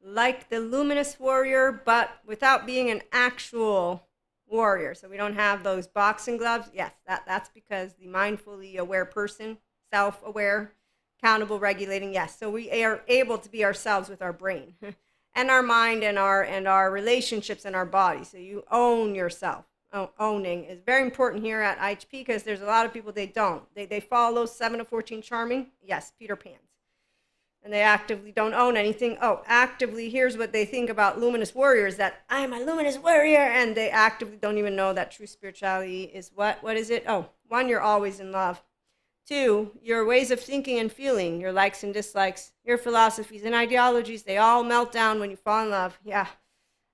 like the luminous warrior, but without being an actual warrior. So we don't have those boxing gloves. Yes, that's because the mindfully aware person, self-aware, accountable, regulating. Yes, so we are able to be ourselves with our brain and our mind and our relationships and our body. So you own yourself. Owning is very important here at IHP because there's a lot of people they don't. They follow 7 of 14 charming. Yes, Peter Pan's, and they actively don't own anything. Oh, actively, here's what they think about luminous warriors, that I'm a luminous warrior, and they actively don't even know that true spirituality is what? What is it? Oh, one, you're always in love. Two, your ways of thinking and feeling, your likes and dislikes, your philosophies and ideologies, they all melt down when you fall in love. Yeah,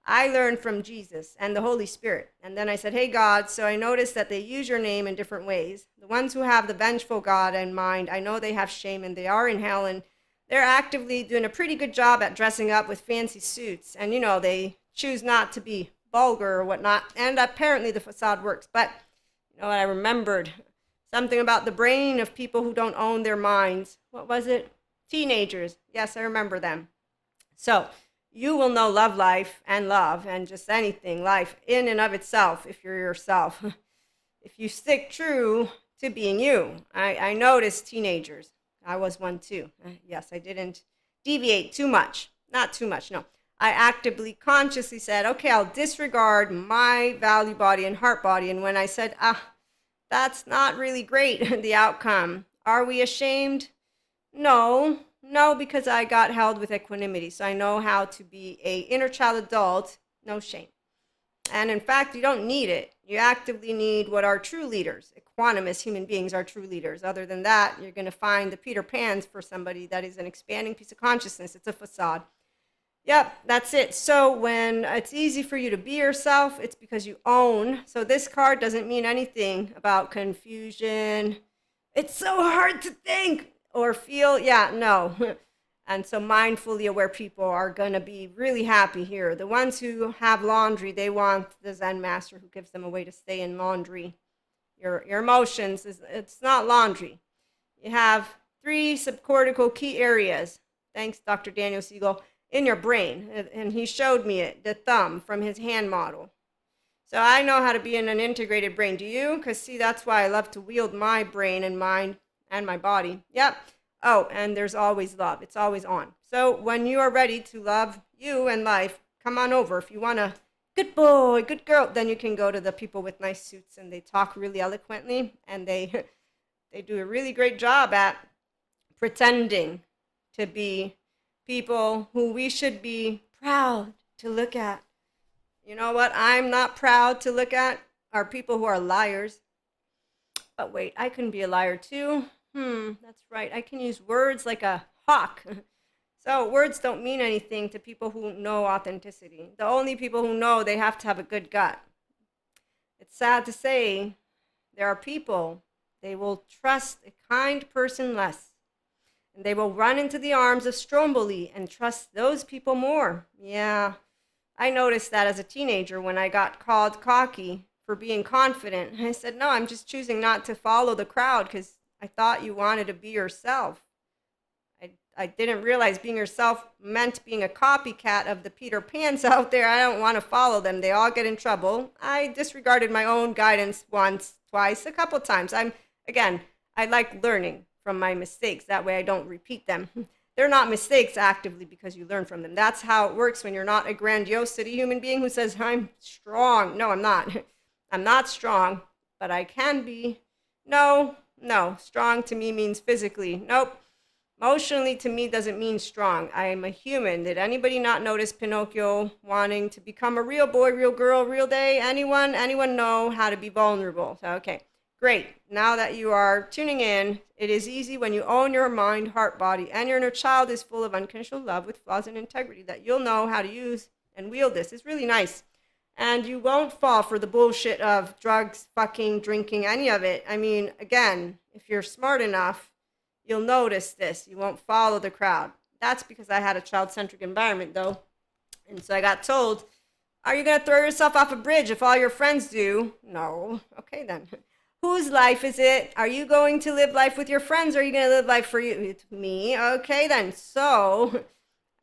I learned from Jesus and the Holy Spirit. And then I said, hey, God, so I noticed that they use your name in different ways. The ones who have the vengeful God in mind, I know they have shame and they are in hell, and they're actively doing a pretty good job at dressing up with fancy suits. And, they choose not to be vulgar or whatnot. And apparently the facade works. But, you know what, I remembered something about the brain of people who don't own their minds. What was it? Teenagers. Yes, I remember them. So you will know love and just anything, life in and of itself, if you're yourself. If you stick true to being you. I noticed teenagers. I was one too. Yes, I didn't deviate too much. Not too much, no. I actively, consciously said, okay, I'll disregard my value body and heart body. And when I said, that's not really great, the outcome, are we ashamed? No, because I got held with equanimity. So I know how to be a inner child adult, no shame. And in fact, you don't need it. You actively need what are true leaders. Equanimous human beings are true leaders. Other than that, you're going to find the Peter Pans for somebody that is an expanding piece of consciousness. It's a facade. Yep, that's it. So when it's easy for you to be yourself, it's because you own. So this card doesn't mean anything about confusion. It's so hard to think or feel. Yeah, no. And so mindfully aware people are going to be really happy here. The ones who have laundry, they want the Zen master who gives them a way to stay in laundry. Your emotions, it's not laundry. You have 3 subcortical key areas. Thanks, Dr. Daniel Siegel, in your brain. And he showed me it, the thumb from his hand model. So I know how to be in an integrated brain. Do you? Because see, that's why I love to wield my brain and mind and my body. Yep. Oh, and there's always love. It's always on. So when you are ready to love you and life, come on over. If you want a good boy, good girl, then you can go to the people with nice suits, and they talk really eloquently, and they they do a really great job at pretending to be people who we should be proud to look at. You know what I'm not proud to look at are people who are liars. But wait, I can be a liar too. That's right. I can use words like a hawk. So words don't mean anything to people who know authenticity. The only people who know, they have to have a good gut. It's sad to say, there are people, they will trust a kind person less. And they will run into the arms of Stromboli and trust those people more. Yeah, I noticed that as a teenager when I got called cocky for being confident. I said, no, I'm just choosing not to follow the crowd because I thought you wanted to be yourself. I didn't realize being yourself meant being a copycat of the Peter Pans out there. I don't want to follow them. They all get in trouble. I disregarded my own guidance once, twice, a couple times. I like learning from my mistakes. That way I don't repeat them. They're not mistakes actively because you learn from them. That's how it works when you're not a grandiosity human being who says, I'm strong. No, I'm not. I'm not strong, but I can be. No, strong to me means physically. Nope. Emotionally to me doesn't mean strong. I am a human. Did anybody not notice Pinocchio wanting to become a real boy, real girl, real day? Anyone know how to be vulnerable? So, okay, great. Now that you are tuning in, it is easy when you own your mind, heart, body, and your inner child is full of unconditional love with flaws and integrity that you'll know how to use and wield this. It's really nice. And you won't fall for the bullshit of drugs, fucking, drinking, any of it. I mean, again, if you're smart enough, you'll notice this. You won't follow the crowd. That's because I had a child-centric environment, though. And so I got told, are you going to throw yourself off a bridge if all your friends do? No. Okay, then. Whose life is it? Are you going to live life with your friends, or are you going to live life for you? It's me. Okay, then. So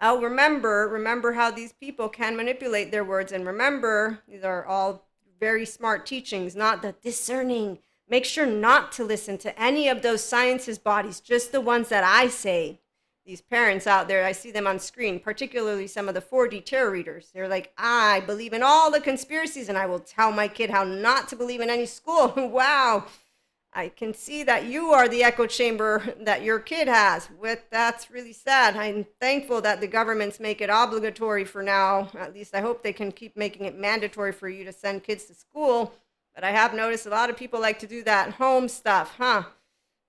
Oh, remember how these people can manipulate their words. And remember, these are all very smart teachings, not the discerning. Make sure not to listen to any of those sciences bodies, just the ones that I say. These parents out there, I see them on screen, particularly some of the 4D tarot readers. They're like, I believe in all the conspiracies and I will tell my kid how not to believe in any school. Wow. I can see that you are the echo chamber that your kid has. That's really sad. I'm thankful that the governments make it obligatory for now. At least I hope they can keep making it mandatory for you to send kids to school. But I have noticed a lot of people like to do that home stuff, huh?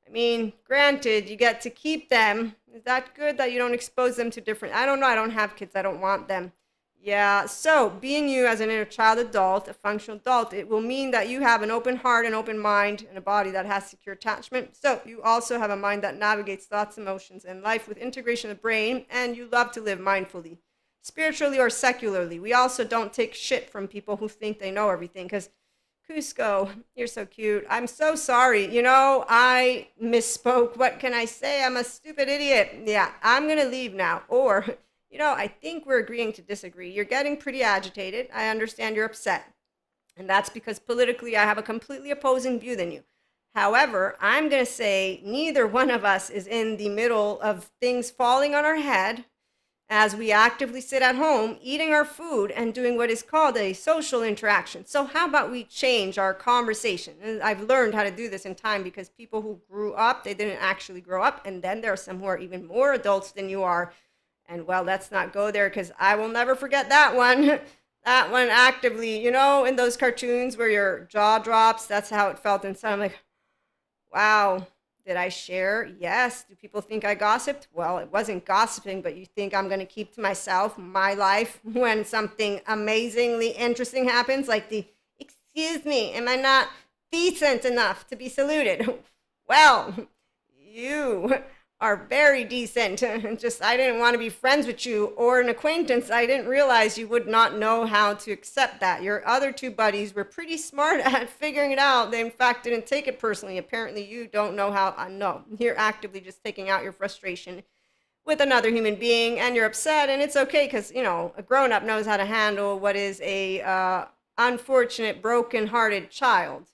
I mean, granted, you get to keep them. Is that good that you don't expose them to different? I don't know. I don't have kids. I don't want them. Yeah, so being you as an inner child adult, a functional adult, it will mean that you have an open heart, an open mind, and a body that has secure attachment. So you also have a mind that navigates thoughts, emotions, and life with integration of the brain, and you love to live mindfully, spiritually or secularly. We also don't take shit from people who think they know everything, because Cusco, you're so cute. I'm so sorry. I misspoke. What can I say? I'm a stupid idiot. Yeah, I'm going to leave now. Or, I think we're agreeing to disagree. You're getting pretty agitated. I understand you're upset. And that's because politically I have a completely opposing view than you. However, I'm going to say neither one of us is in the middle of things falling on our head as we actively sit at home eating our food and doing what is called a social interaction. So how about we change our conversation? And I've learned how to do this in time because people who grew up, they didn't actually grow up. And then there are some who are even more adults than you are. And well, let's not go there because I will never forget that one. That one actively, in those cartoons where your jaw drops, that's how it felt inside. I'm like, wow, did I share? Yes. Do people think I gossiped? Well, it wasn't gossiping, but you think I'm going to keep to myself my life when something amazingly interesting happens? Like excuse me, am I not decent enough to be saluted? Well, you are very decent. Just, I didn't want to be friends with you or an acquaintance. I didn't realize you would not know how to accept that. Your other two buddies were pretty smart at figuring it out. They, in fact, didn't take it personally. Apparently, you don't know how. No, you're actively just taking out your frustration with another human being and you're upset. And it's okay because, a grown up knows how to handle what is a unfortunate, broken-hearted child.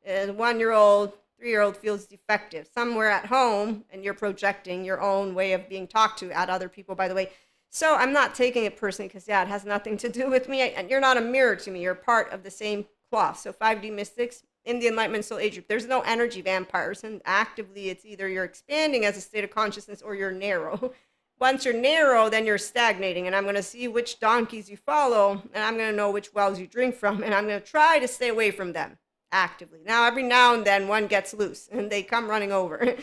A 1-year-old, 3-year-old feels defective somewhere at home, and you're projecting your own way of being talked to at other people, by the way. So I'm not taking it personally because, yeah, it has nothing to do with me. And you're not a mirror to me. You're part of the same cloth. So 5D mystics in the Enlightenment Soul Age group, there's no energy vampires. And actively, it's either you're expanding as a state of consciousness or you're narrow. Once you're narrow, then you're stagnating. And I'm going to see which donkeys you follow, and I'm going to know which wells you drink from, and I'm going to try to stay away from them actively. Now, every now and then one gets loose and they come running over.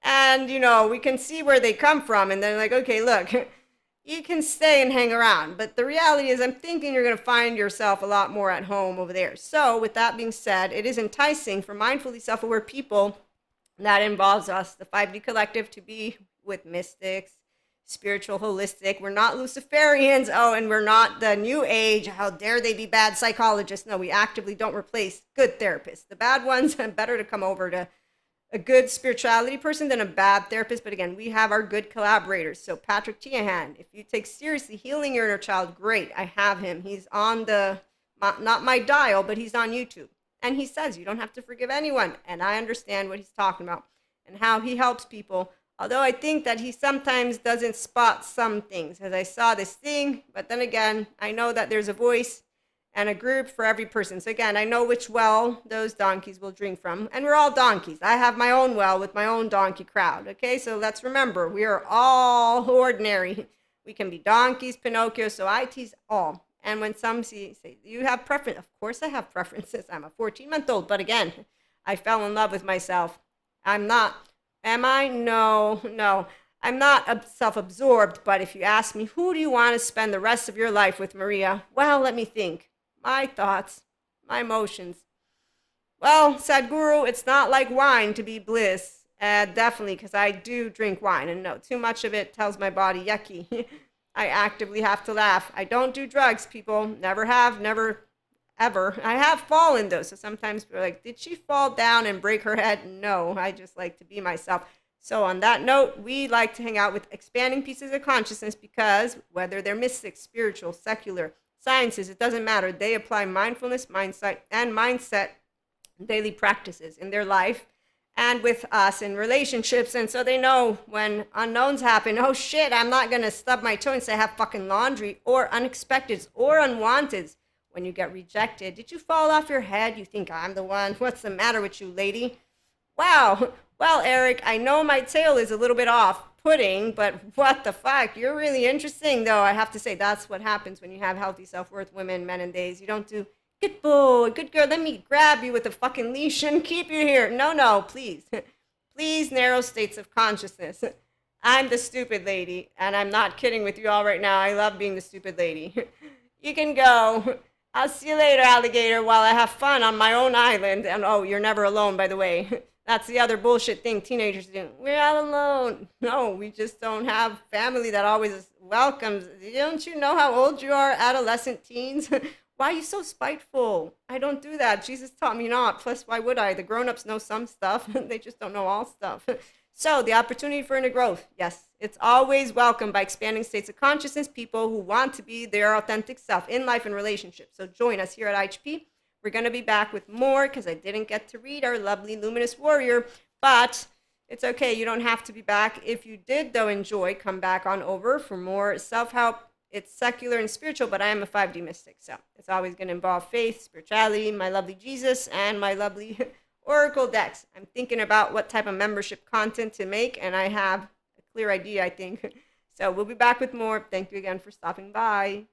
And, we can see where they come from. And they're like, okay, look, you can stay and hang around. But the reality is, I'm thinking you're going to find yourself a lot more at home over there. So, with that being said, it is enticing for mindfully self aware people that involves us, the 5D collective, to be with mystics, spiritual, holistic. We're not Luciferians. Oh, and we're not the new age. How dare they be bad psychologists? No, we actively don't replace good therapists. The bad ones, better to come over to a good spirituality person than a bad therapist. But again, we have our good collaborators. So Patrick Tiahan, if you take seriously healing your inner child, great. I have him. He's on not my dial, but he's on YouTube. And he says you don't have to forgive anyone. And I understand what he's talking about and how he helps people. Although I think that he sometimes doesn't spot some things, as I saw this thing, but then again, I know that there's a voice and a group for every person. So again, I know which well those donkeys will drink from, and we're all donkeys. I have my own well with my own donkey crowd, okay? So let's remember, we are all ordinary. We can be donkeys, Pinocchio, so I tease all. And when some say, you have preference, of course I have preferences. I'm a 14-month-old, but again, I fell in love with myself. I'm not. Am I? No. I'm not self-absorbed, but if you ask me, who do you want to spend the rest of your life with, Maria? Well, let me think. My thoughts, my emotions. Well, Sadhguru, it's not like wine to be bliss. Definitely, because I do drink wine, and no, too much of it tells my body yucky. I actively have to laugh. I don't do drugs, people. Never have, never ever. I have fallen though, so sometimes people are like, did she fall down and break her head? No, I just like to be myself. So on that note, we like to hang out with expanding pieces of consciousness because whether they're mystics, spiritual, secular, sciences, it doesn't matter. They apply mindfulness, mindset daily practices in their life and with us in relationships. And so they know when unknowns happen, oh shit, I'm not going to stub my toe and say I have fucking laundry, or unexpecteds or unwanteds. When you get rejected, did you fall off your head? You think I'm the one? What's the matter with you, lady? Wow. Well, Eric, I know my tail is a little bit off putting, but what the fuck? You're really interesting, though. I have to say, that's what happens when you have healthy self-worth women, men, and days. You don't do, good boy, good girl, let me grab you with a fucking leash and keep you here. No, no, please. Please, narrow states of consciousness. I'm the stupid lady, and I'm not kidding with you all right now. I love being the stupid lady. You can go. I'll see you later, alligator, while I have fun on my own island. And oh, you're never alone, by the way. That's the other bullshit thing teenagers do. We're all alone. No, we just don't have family that always welcomes. Don't you know how old you are, adolescent teens? Why are you so spiteful? I don't do that. Jesus taught me not. Plus, why would I? The grown-ups know some stuff. They just don't know all stuff. So the opportunity for inner growth, yes, it's always welcome by expanding states of consciousness, people who want to be their authentic self in life and relationships. So join us here at IHP. We're going to be back with more because I didn't get to read our lovely luminous warrior, but it's okay. You don't have to be back. If you did, though, enjoy, come back on over for more self-help. It's secular and spiritual, but I am a 5D mystic, so it's always going to involve faith, spirituality, my lovely Jesus, and my lovely Oracle decks. I'm thinking about what type of membership content to make, and I have a clear idea, I think. So we'll be back with more. Thank you again for stopping by.